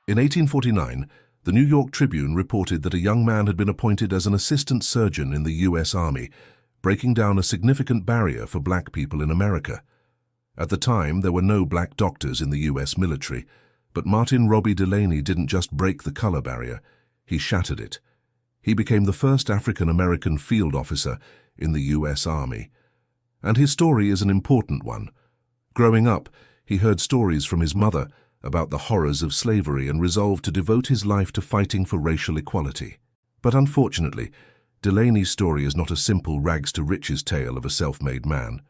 In 1849, the New York Tribune reported that a young man had been appointed as an assistant surgeon in the U.S. Army, breaking down a significant barrier for black people in America. At the time, there were no black doctors in the U.S. military, but Martin Robbie Delany didn't just break the color barrier, he shattered it. He became the first African-American field officer in the U.S. Army. And his story is an important one. Growing up, he heard stories from his mother about the horrors of slavery and resolved to devote his life to fighting for racial equality. But unfortunately, Delany's story is not a simple rags-to-riches tale of a self-made man.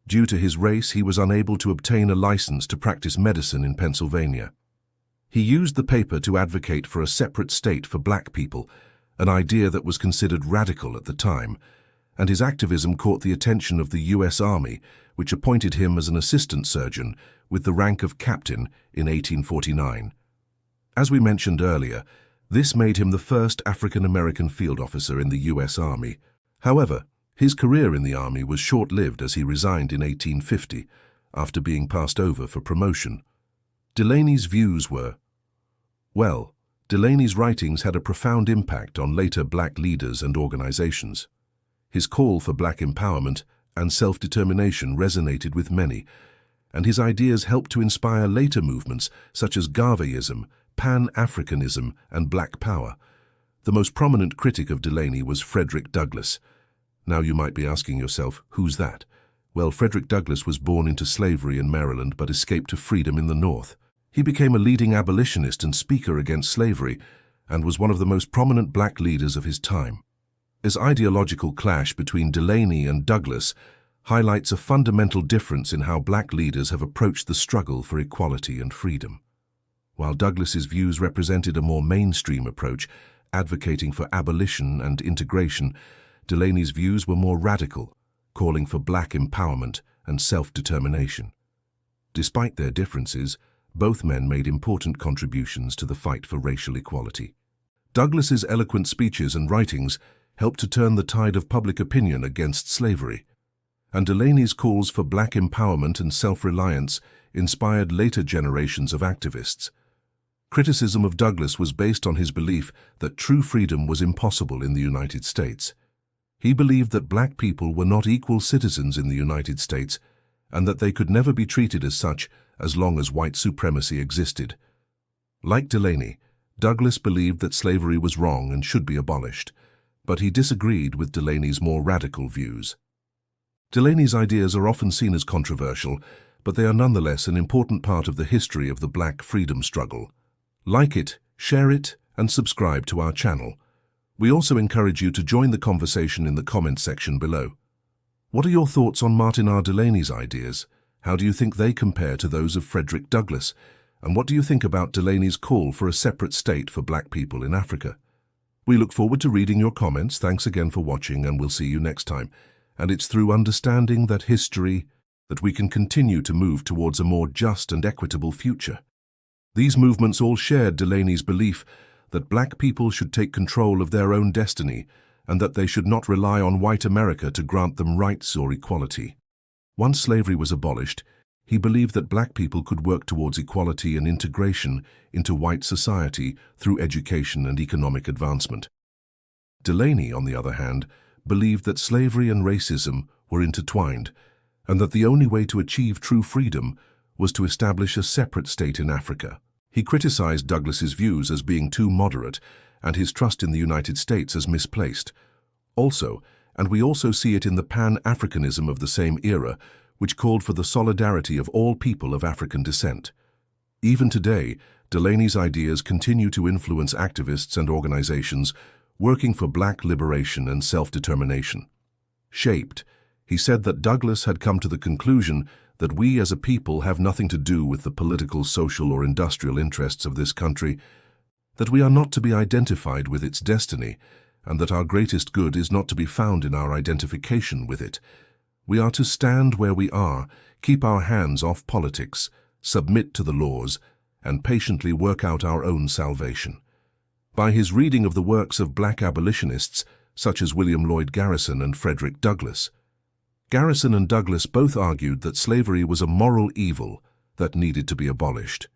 Due to his race, he was unable to obtain a license to practice medicine in Pennsylvania. He used the paper to advocate for a separate state for black people, an idea that was considered radical at the time, and his activism caught the attention of the U.S. Army, which appointed him as an assistant surgeon with the rank of captain in 1849. As we mentioned earlier, this made him the first African-American field officer in the U.S. Army. However, his career in the Army was short-lived as he resigned in 1850, after being passed over for promotion. Delany's views were, well, Delany's writings had a profound impact on later black leaders and organizations. His call for black empowerment and self-determination resonated with many, and his ideas helped to inspire later movements such as Garveyism, Pan-Africanism, and Black Power. The most prominent critic of Delany was Frederick Douglass. Now you might be asking yourself, who's that? Well, Frederick Douglass was born into slavery in Maryland but escaped to freedom in the North. He became a leading abolitionist and speaker against slavery and was one of the most prominent black leaders of his time. His ideological clash between Delany and Douglass highlights a fundamental difference in how black leaders have approached the struggle for equality and freedom. While Douglass's views represented a more mainstream approach, advocating for abolition and integration, Delany's views were more radical, calling for black empowerment and self-determination. Despite their differences, both men made important contributions to the fight for racial equality. Douglass's eloquent speeches and writings helped to turn the tide of public opinion against slavery, and Delany's calls for black empowerment and self-reliance inspired later generations of activists. Criticism of Douglass was based on his belief that true freedom was impossible in the United States. He believed that black people were not equal citizens in the United States and that they could never be treated as such as long as white supremacy existed. Like Delany, Douglass believed that slavery was wrong and should be abolished, but he disagreed with Delany's more radical views. Delany's ideas are often seen as controversial, but they are nonetheless an important part of the history of the black freedom struggle. Like it, share it, and subscribe to our channel. We also encourage you to join the conversation in the comments section below. What are your thoughts on Martin R. Delany's ideas? How do you think they compare to those of Frederick Douglass? And what do you think about Delany's call for a separate state for black people in Africa? We look forward to reading your comments. Thanks again for watching, and we'll see you next time. And it's through understanding that history that we can continue to move towards a more just and equitable future. These movements all shared Delany's belief that black people should take control of their own destiny and that they should not rely on white America to grant them rights or equality. Once slavery was abolished, he believed that black people could work towards equality and integration into white society through education and economic advancement. Delany, on the other hand, believed that slavery and racism were intertwined and that the only way to achieve true freedom was to establish a separate state in Africa. He criticized Douglass's views as being too moderate and his trust in the United States as misplaced. And we also see it in the Pan-Africanism of the same era, which called for the solidarity of all people of African descent. Even today, Delany's ideas continue to influence activists and organizations working for black liberation and self-determination. Shaped, he said that Douglass had come to the conclusion that we as a people have nothing to do with the political, social, or industrial interests of this country, that we are not to be identified with its destiny, and that our greatest good is not to be found in our identification with it. We are to stand where we are, keep our hands off politics, submit to the laws, and patiently work out our own salvation. By his reading of the works of black abolitionists, such as William Lloyd Garrison and Frederick Douglass, Garrison and Douglass both argued that slavery was a moral evil that needed to be abolished.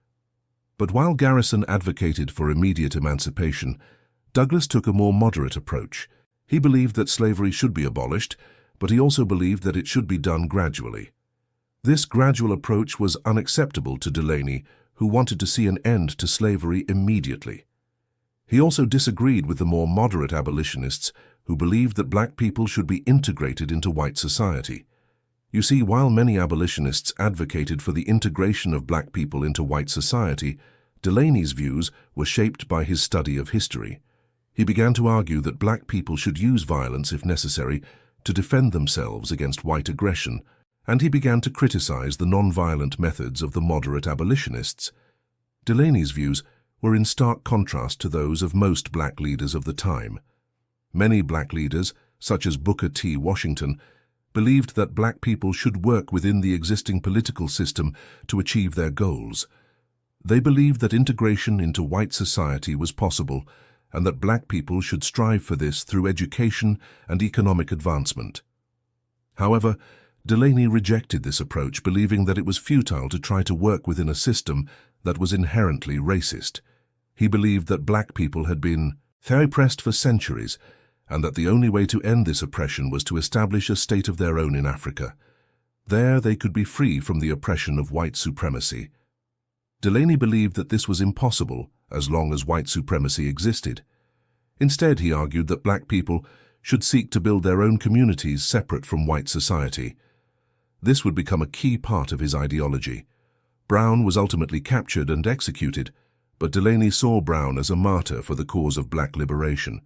But while Garrison advocated for immediate emancipation, Douglass took a more moderate approach. He believed that slavery should be abolished, but he also believed that it should be done gradually. This gradual approach was unacceptable to Delany, who wanted to see an end to slavery immediately. He also disagreed with the more moderate abolitionists who believed that black people should be integrated into white society. You see, while many abolitionists advocated for the integration of black people into white society, Delany's views were shaped by his study of history. He began to argue that black people should use violence if necessary to defend themselves against white aggression, and he began to criticize the nonviolent methods of the moderate abolitionists. Delany's views were in stark contrast to those of most black leaders of the time. Many black leaders, such as Booker T. Washington, believed that black people should work within the existing political system to achieve their goals. They believed that integration into white society was possible and that black people should strive for this through education and economic advancement. However, Delany rejected this approach, believing that it was futile to try to work within a system that was inherently racist. He believed that black people had been oppressed for centuries, and that the only way to end this oppression was to establish a state of their own in Africa. There they could be free from the oppression of white supremacy. Delany believed that this was impossible as long as white supremacy existed. Instead, he argued that black people should seek to build their own communities separate from white society. This would become a key part of his ideology. Brown was ultimately captured and executed, but Delany saw Brown as a martyr for the cause of black liberation.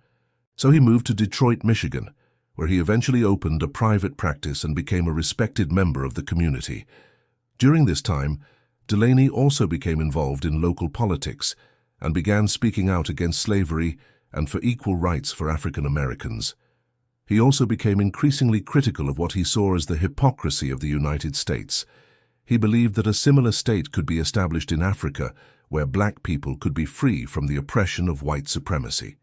So he moved to Detroit, Michigan, where he eventually opened a private practice and became a respected member of the community. During this time, Delany also became involved in local politics and began speaking out against slavery and for equal rights for African Americans. He also became increasingly critical of what he saw as the hypocrisy of the United States. He believed that a similar state could be established in Africa, where black people could be free from the oppression of white supremacy.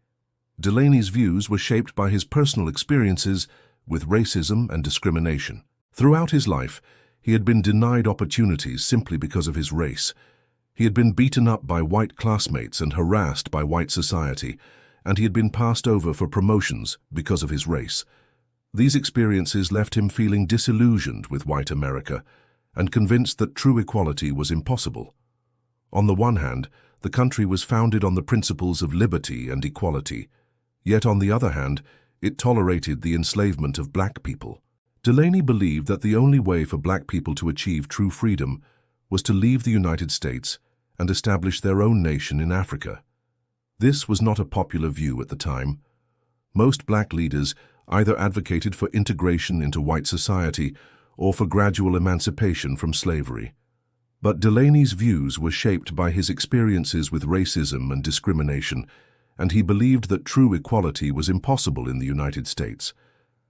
Delany's views were shaped by his personal experiences with racism and discrimination. Throughout his life, he had been denied opportunities simply because of his race. He had been beaten up by white classmates and harassed by white society, and he had been passed over for promotions because of his race. These experiences left him feeling disillusioned with white America and convinced that true equality was impossible. On the one hand, the country was founded on the principles of liberty and equality, yet on the other hand, it tolerated the enslavement of black people. Delany believed that the only way for black people to achieve true freedom was to leave the United States and establish their own nation in Africa. This was not a popular view at the time. Most black leaders either advocated for integration into white society or for gradual emancipation from slavery. But Delany's views were shaped by his experiences with racism and discrimination, and he believed that true equality was impossible in the United States.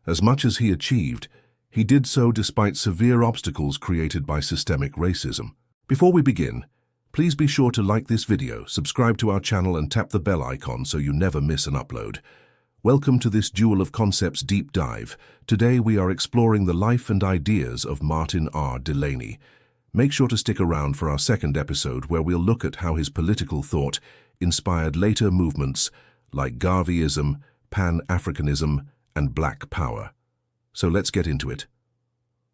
As much as he achieved, he did so despite severe obstacles created by systemic racism. Before we begin, please be sure to like this video, subscribe to our channel and tap the bell icon so you never miss an upload. Welcome to this Duel of Concepts deep dive. Today we are exploring the life and ideas of Martin R. Delany. Make sure to stick around for our second episode where we'll look at how his political thought inspired later movements like Garveyism, Pan-Africanism, and Black Power. So let's get into it.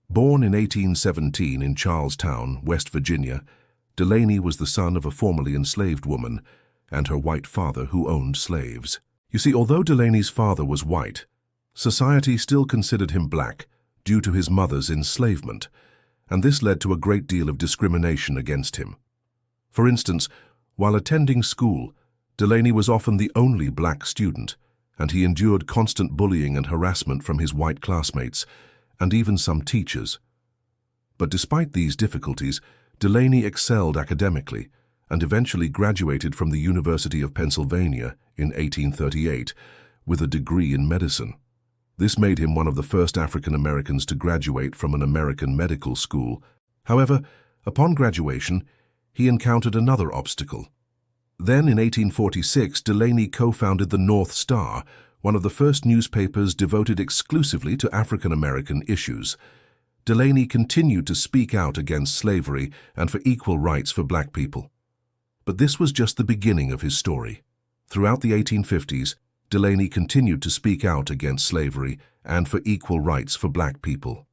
Born in 1817 in Charlestown, West Virginia, Delany was the son of a formerly enslaved woman and her white father who owned slaves. You see, although Delany's father was white, society still considered him black due to his mother's enslavement, and this led to a great deal of discrimination against him. For instance, while attending school, Delany was often the only black student, and he endured constant bullying and harassment from his white classmates and even some teachers. But despite these difficulties, Delany excelled academically and eventually graduated from the University of Pennsylvania in 1838 with a degree in medicine. This made him one of the first African Americans to graduate from an American medical school. However, upon graduation, he encountered another obstacle. Then in 1846, Delany co-founded the North Star, one of the first newspapers devoted exclusively to African American issues. Delany continued to speak out against slavery and for equal rights for black people. But this was just the beginning of his story. Throughout the 1850s, Delany continued to speak out against slavery and for equal rights for black people.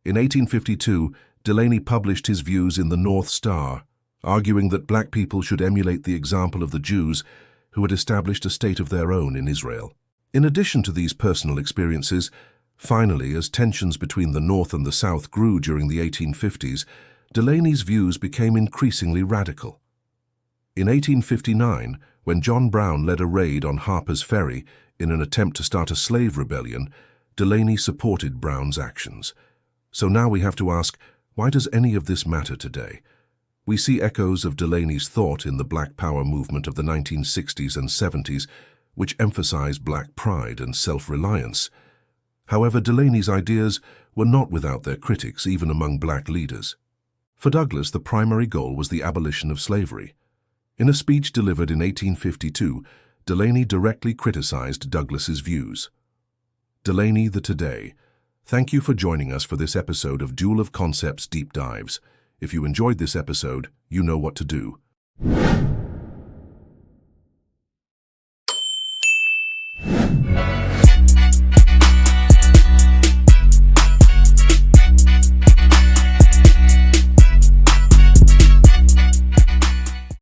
In 1852, Delany published his views in the North Star, arguing that black people should emulate the example of the Jews who had established a state of their own in Israel. In addition to these personal experiences, finally, as tensions between the North and the South grew during the 1850s, Delany's views became increasingly radical. In 1859, when John Brown led a raid on Harper's Ferry in an attempt to start a slave rebellion, Delany supported Brown's actions. So now we have to ask, why does any of this matter today? We see echoes of Delany's thought in the Black Power movement of the 1960s and 70s, which emphasized black pride and self-reliance. However, Delany's ideas were not without their critics, even among black leaders. For Douglass, the primary goal was the abolition of slavery. In a speech delivered in 1852, Delany directly criticized Douglass's views. Delany, the Today. Thank you for joining us for this episode of Duel of Concepts Deep Dives. If you enjoyed this episode, you know what to do.